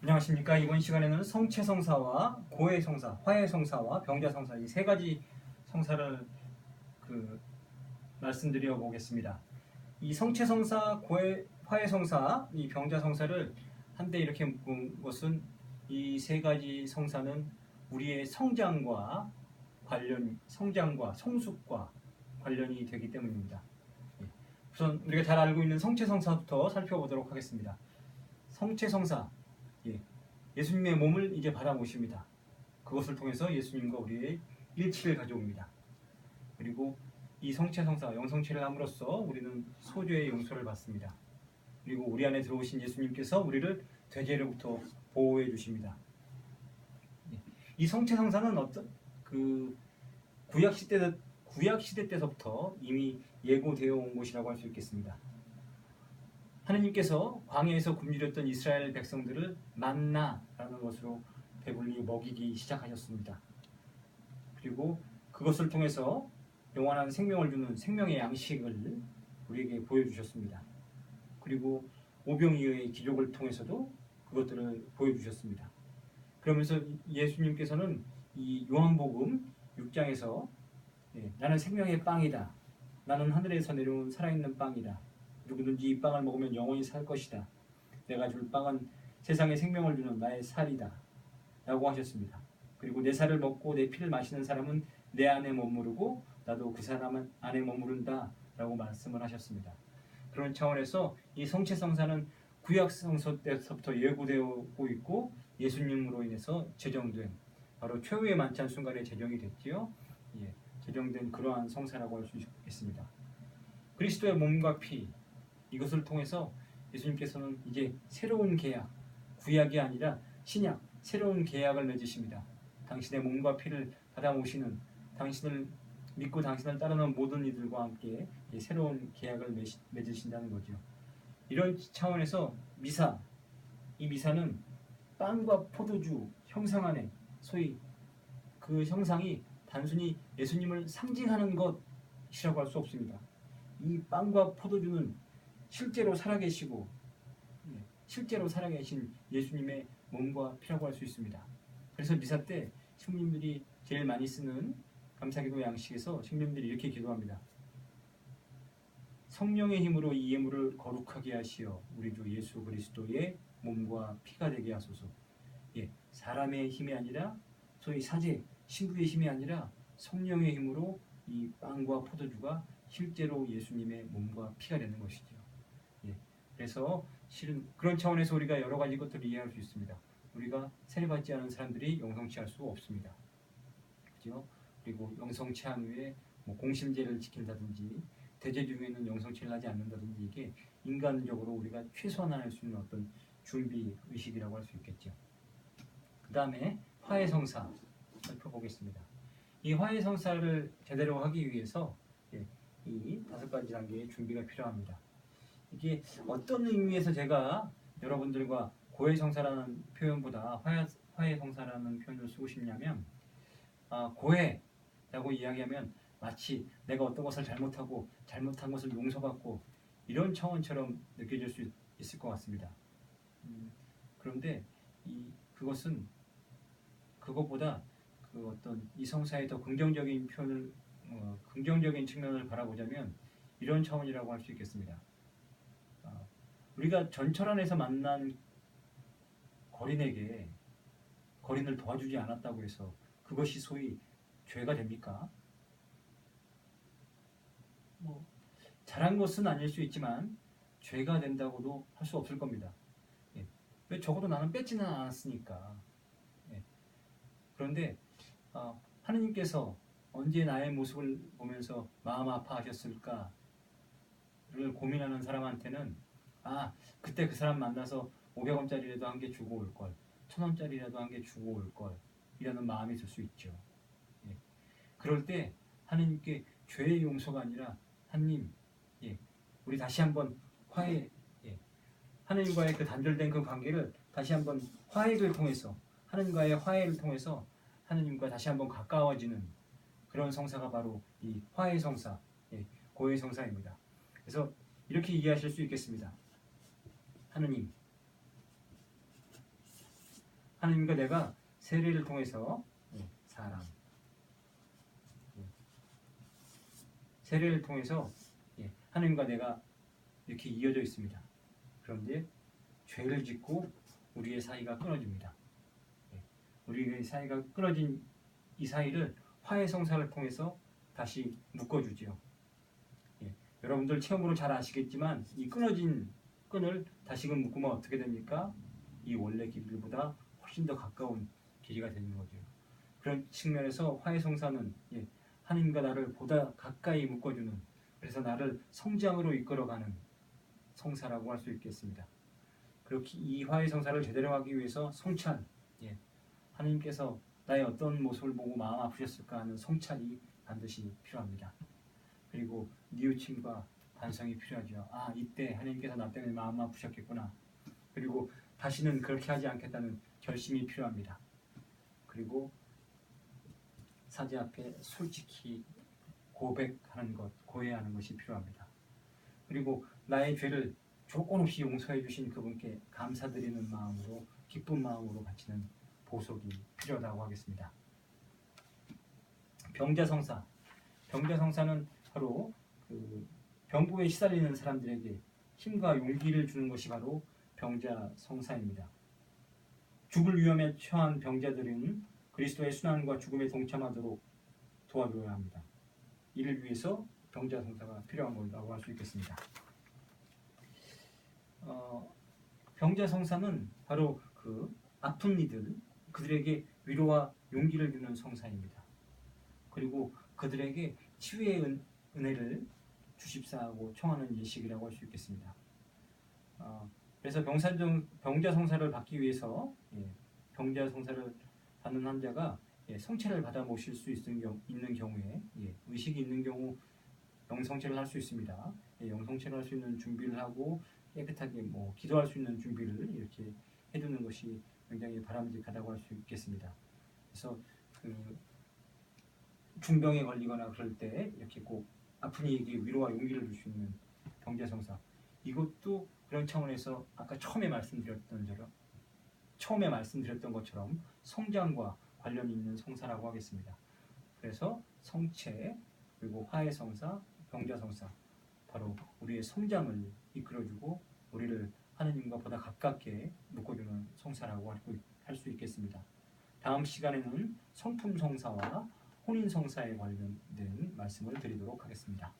안녕하십니까. 이번 시간에는 성체성사와 고해성사, 화해성사와 병자성사 이 세 가지 성사를 말씀드려 보겠습니다. 이 성체성사, 화해성사, 이 병자성사를 한데 이렇게 묶은 것은 이 세 가지 성사는 우리의 성장과 성숙과 관련이 되기 때문입니다. 우선 우리가 잘 알고 있는 성체성사부터 살펴보도록 하겠습니다. 성체성사, 예수님의 몸을 이제 받아 모십니다. 그것을 통해서 예수님과 우리의 일치를 가져옵니다. 그리고 이 성체성사, 영성체를 함으로써 우리는 소죄의 용서를 받습니다. 그리고 우리 안에 들어오신 예수님께서 우리를 죄죄로부터 보호해 주십니다. 이 성체성사는 구약 시대 때서부터 이미 예고되어 온 것이라고 할 수 있겠습니다. 하느님께서 광야에서 굶주렸던 이스라엘 백성들을 만나라는 것으로 배불리 먹이기 시작하셨습니다. 그리고 그것을 통해서 영원한 생명을 주는 생명의 양식을 우리에게 보여주셨습니다. 그리고 오병이어의 기적을 통해서도 그것들을 보여주셨습니다. 그러면서 예수님께서는 이 요한복음 6장에서 나는 생명의 빵이다. 나는 하늘에서 내려온 살아있는 빵이다. 누구든지 이 빵을 먹으면 영원히 살 것이다. 내가 줄 빵은 세상에 생명을 주는 나의 살이다. 라고 하셨습니다. 그리고 내 살을 먹고 내 피를 마시는 사람은 내 안에 머무르고 나도 그 사람 안에 머무른다. 라고 말씀을 하셨습니다. 그런 차원에서 이 성체성사는 구약성서 때부터 예고되고 있고 예수님으로 인해서 제정된 바로 최후의 만찬 순간에 제정이 됐지요. 제정된 그러한 성사라고 할 수 있겠습니다. 그리스도의 몸과 피, 이것을 통해서 예수님께서는 이제 새로운 계약, 구약이 아니라 신약, 새로운 계약을 맺으십니다. 당신의 몸과 피를 받아 모시는, 당신을 믿고 당신을 따르는 모든 이들과 함께 새로운 계약을 맺으신다는 거죠. 이런 차원에서 미사, 이 미사는 빵과 포도주 형상 안에 소위 그 형상이 단순히 예수님을 상징하는 것이라고 할 수 없습니다. 이 빵과 포도주는 실제로 살아계신 예수님의 몸과 피라고 할 수 있습니다. 그래서 미사 때 신부님들이 제일 많이 쓰는 감사기도 양식에서 신부님들이 이렇게 기도합니다. 성령의 힘으로 이 예물을 거룩하게 하시어 우리 주 예수 그리스도의 몸과 피가 되게 하소서. 사람의 힘이 아니라 소위 사제, 신부의 힘이 아니라 성령의 힘으로 이 빵과 포도주가 실제로 예수님의 몸과 피가 되는 것이죠. 그래서 실은 그런 차원에서 우리가 여러 가지 것들을 이해할 수 있습니다. 우리가 세례받지 않은 사람들이 영성체할 수 없습니다. 그렇죠? 그리고 영성체한 후에 공심제를 지킨다든지 대제 중에는 영성체를 하지 않는다든지 이게 인간적으로 우리가 최소한 할 수 있는 어떤 준비 의식이라고 할 수 있겠죠. 그 다음에 화해성사 살펴보겠습니다. 이 화해성사를 제대로 하기 위해서 이 5가지 단계의 준비가 필요합니다. 이게 어떤 의미에서 제가 여러분들과 고해성사라는 표현보다 화해성사라는 표현을 쓰고 싶냐면 고해라고 이야기하면 마치 내가 어떤 것을 잘못하고 잘못한 것을 용서받고 이런 차원처럼 느껴질 수 있을 것 같습니다. 그런데 그것은 그것보다 어떤 이 성사의 더 긍정적인 표현을 긍정적인 측면을 바라보자면 이런 차원이라고 할 수 있겠습니다. 우리가 전철 안에서 만난 거린에게 거린을 도와주지 않았다고 해서 그것이 소위 죄가 됩니까? 잘한 것은 아닐 수 있지만 죄가 된다고도 할 수 없을 겁니다. 왜 적어도 나는 뺏지는 않았으니까. 그런데 하느님께서 언제 나의 모습을 보면서 마음 아파하셨을까를 고민하는 사람한테는 그때 그 사람 만나서 500원짜리라도 한 개 주고 올걸 1000원짜리라도 한 개 주고 올걸 이라는 마음이 들 수 있죠. 그럴 때 하느님께 죄의 용서가 아니라 하느님 우리 다시 한번 하느님과의 그 단절된 그 관계를 다시 한번 화해를 통해서 하느님과의 화해를 통해서 하느님과 다시 한번 가까워지는 그런 성사가 바로 이 화해성사, 고해성사입니다. 그래서 이렇게 이해하실 수 있겠습니다. 하느님, 하나님과 내가 세례를 통해서 사람, 세례를 통해서 하나님과 내가 이렇게 이어져 있습니다. 그런데 죄를 짓고 우리의 사이가 끊어집니다. 우리의 사이가 끊어진 이 사이를 화해 성사를 통해서 다시 묶어주지요. 여러분들 체험으로 잘 아시겠지만 이 끊어진 끈을 다시금 묶으면 어떻게 됩니까? 이 원래 길이보다 훨씬 더 가까운 길이가 되는 거죠. 그런 측면에서 화해 성사는 하나님과 나를 보다 가까이 묶어주는, 그래서 나를 성장으로 이끌어가는 성사라고 할 수 있겠습니다. 그렇게 이 화해 성사를 제대로 하기 위해서 성찰, 하나님께서 나의 어떤 모습을 보고 마음 아프셨을까 하는 성찰이 반드시 필요합니다. 그리고 뉘우침과 반성이 필요하죠. 아, 이때 하나님께서 나 때문에 마음 아프셨겠구나. 그리고 다시는 그렇게 하지 않겠다는 결심이 필요합니다. 그리고 사제 앞에 솔직히 고백하는 것, 고해하는 것이 필요합니다. 그리고 나의 죄를 조건 없이 용서해 주신 그분께 감사드리는 마음으로, 기쁜 마음으로 바치는 보석이 필요하다고 하겠습니다. 병자성사. 병자성사는 바로 병부에 시달리는 사람들에게 힘과 용기를 주는 것이 바로 병자성사입니다. 죽을 위험에 처한 병자들은 그리스도의 순환과 죽음에 동참하도록 도와줘야 합니다. 이를 위해서 병자성사가 필요한 것이라고 할 수 있겠습니다. 병자성사는 바로 그 아픈 이들, 그들에게 위로와 용기를 주는 성사입니다. 그리고 그들에게 치유의 은혜를 주십사하고 청하는 예식이라고 할 수 있겠습니다. 그래서 병자성사를 받기 위해서 병자성사를 받는 환자가 성체를 받아 모실 수 있는 경우에 의식이 있는 경우 영성체를 할 수 있습니다. 영성체를 할 수 있는 준비를 하고 깨끗하게 기도할 수 있는 준비를 이렇게 해두는 것이 굉장히 바람직하다고 할 수 있겠습니다. 그래서 중병에 걸리거나 그럴 때 이렇게 꼭 아픈 이에게 위로와 용기를 줄 수 있는 병자성사, 이것도 그런 차원에서 아까 처음에 말씀드렸던 것처럼 성장과 관련이 있는 성사라고 하겠습니다. 그래서 성체, 그리고 화해성사, 병자성사, 바로 우리의 성장을 이끌어주고 우리를 하느님과 보다 가깝게 묶어주는 성사라고 할 수 있겠습니다. 다음 시간에는 성품성사와 혼인성사에 관련된 말씀을 드리도록 하겠습니다.